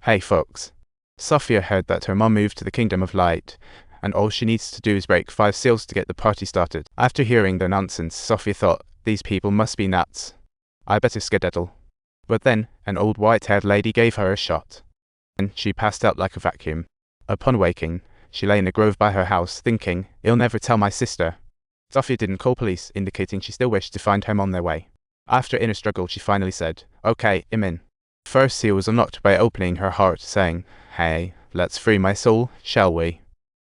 Hey folks. Sophia heard that her mom moved to the Kingdom of Light, and all she needs to do is break 5 seals to get the party started. After hearing their nonsense, Sophia thought, these people must be nuts. I better skedaddle. But then, an old white-haired lady gave her a shot, and she passed out like a vacuum. Upon waking, she lay in a grove by her house, thinking, I'll never tell my sister. Sophia didn't call police, indicating she still wished to find her mom their way. After inner struggle, she finally said, okay, I'm in. First seal was unlocked by opening her heart, saying, hey, let's free my soul, shall we?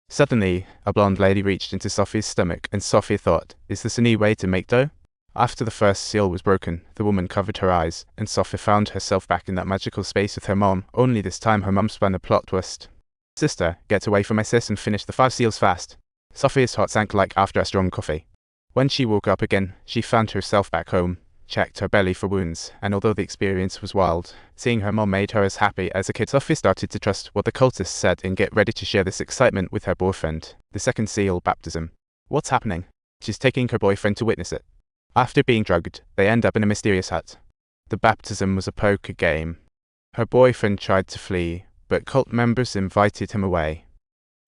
Suddenly, a blonde lady reached into Sophia's stomach, and Sophia thought, is this a new way to make dough? After the first seal was broken, the woman covered her eyes, and Sophia found herself back in that magical space with her mom, only this time her mom spun a plot twist. Sister, get away from my sis and finish the 5 seals fast. Sophia's heart sank like after a strong coffee. When she woke up again, she found herself back home, checked her belly for wounds, and although the experience was wild, seeing her mom made her as happy as a kid. Sophia started to trust what the cultists said and get ready to share this excitement with her boyfriend. The second seal, baptism. What's happening? She's taking her boyfriend to witness it. After being drugged, they end up in a mysterious hut. The baptism was a poker game. Her boyfriend tried to flee, but cult members invited him away.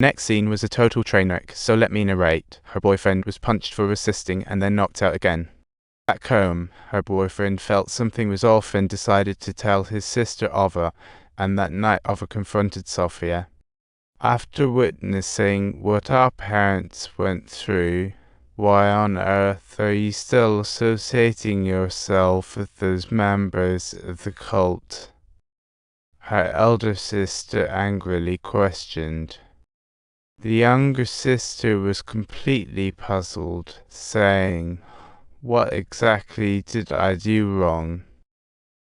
Next scene was a total train wreck, so let me narrate. Her boyfriend was punched for resisting and then knocked out again. Back home, her boyfriend felt something was off and decided to tell his sister Ava, and that night Ava confronted Sophia. After witnessing what our parents went through, why on earth are you still associating yourself with those members of the cult? Her elder sister angrily questioned. The younger sister was completely puzzled, saying, what exactly did I do wrong?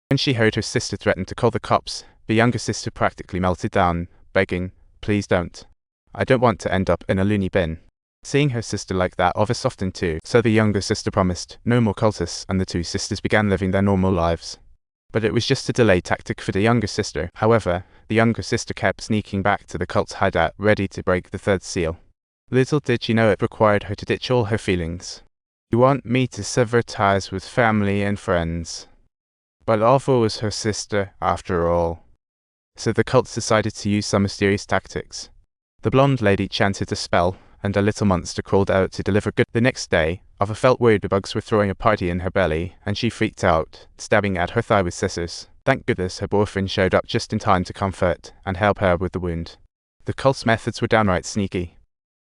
When she heard her sister threaten to call the cops, the younger sister practically melted down, begging, please don't. I don't want to end up in a loony bin. Seeing her sister like that, Ava softened too, so the younger sister promised no more cultists, and the two sisters began living their normal lives. But it was just a delay tactic for the younger sister. However, the younger sister kept sneaking back to the cult's hideout, ready to break the 3rd seal. Little did she know it required her to ditch all her feelings. You want me to sever ties with family and friends. But Ava was her sister, after all. So the cults decided to use some mysterious tactics. The blonde lady chanted a spell, and a little monster crawled out to deliver good. The next day, Ava felt weird the bugs were throwing a party in her belly, and she freaked out, stabbing at her thigh with scissors. Thank goodness her boyfriend showed up just in time to comfort and help her with the wound. The cult's methods were downright sneaky.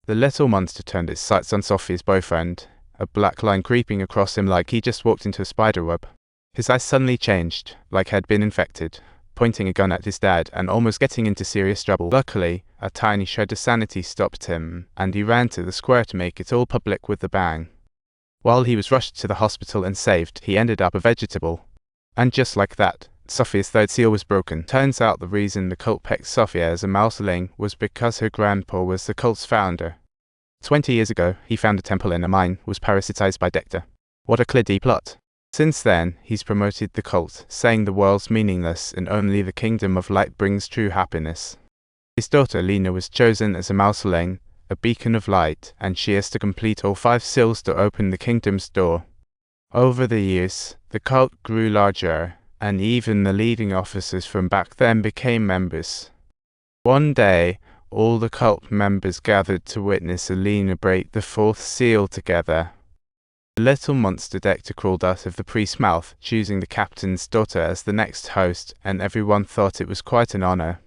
The little monster turned its sights on Sophia's boyfriend, a black line creeping across him like he just walked into a spider web. His eyes suddenly changed, like he'd been infected, pointing a gun at his dad and almost getting into serious trouble. Luckily, a tiny shred of sanity stopped him, and he ran to the square to make it all public with a bang. While he was rushed to the hospital and saved, he ended up a vegetable. And just like that, Sophia's 3rd seal was broken. Turns out the reason the cult pecked Sophia as a mouseling was because her grandpa was the cult's founder. 20 years ago, he found a temple in a mine, was parasitized by Dector. What a clear plot. Since then, he's promoted the cult, saying the world's meaningless and only the Kingdom of Light brings true happiness. His daughter Lena was chosen as a mouseling, a beacon of light, and she has to complete all 5 seals to open the kingdom's door. Over the years, the cult grew larger, and even the leading officers from back then became members. One day, all the cult members gathered to witness Alina break the 4th seal together. The little monster Dector crawled out of the priest's mouth, choosing the captain's daughter as the next host, and everyone thought it was quite an honor.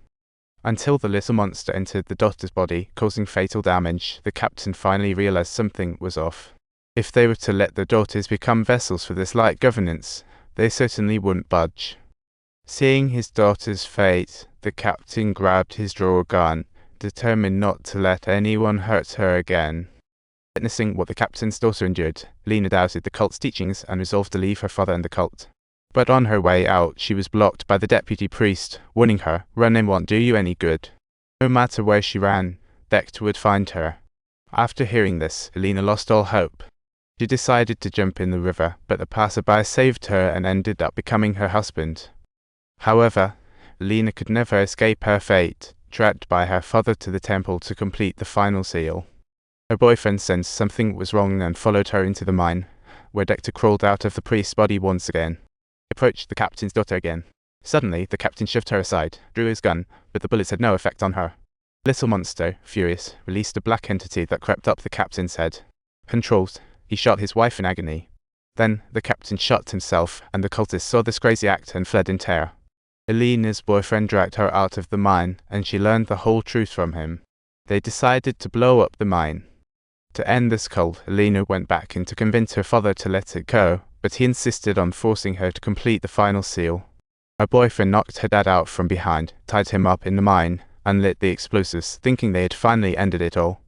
Until the little monster entered the daughter's body, causing fatal damage, the captain finally realized something was off. If they were to let their daughters become vessels for this light governance, they certainly wouldn't budge. Seeing his daughter's fate, the captain grabbed his drawer gun, determined not to let anyone hurt her again. Witnessing what the captain's daughter endured, Lena doubted the cult's teachings and resolved to leave her father and the cult. But on her way out, she was blocked by the deputy priest, warning her, running won't do you any good. No matter where she ran, Dector would find her. After hearing this, Lena lost all hope. She decided to jump in the river, but the passerby saved her and ended up becoming her husband. However, Lena could never escape her fate, dragged by her father to the temple to complete the final seal. Her boyfriend sensed something was wrong and followed her into the mine, where Dector crawled out of the priest's body once again. He approached the captain's daughter again. Suddenly, the captain shoved her aside, drew his gun, but the bullets had no effect on her. Little Monster, furious, released a black entity that crept up the captain's head. Controlled, he shot his wife in agony. Then, the captain shot himself, and the cultists saw this crazy act and fled in terror. Elena's boyfriend dragged her out of the mine, and she learned the whole truth from him. They decided to blow up the mine. To end this cult, Elena went back in to convince her father to let it go, but he insisted on forcing her to complete the final seal. Her boyfriend knocked her dad out from behind, tied him up in the mine, and lit the explosives, thinking they had finally ended it all.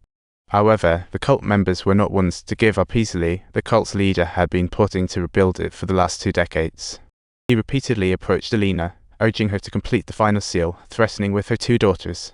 However, the cult members were not ones to give up easily. The cult's leader had been plotting to rebuild it for the last 2 decades. He repeatedly approached Elena, urging her to complete the final seal, threatening with her 2 daughters.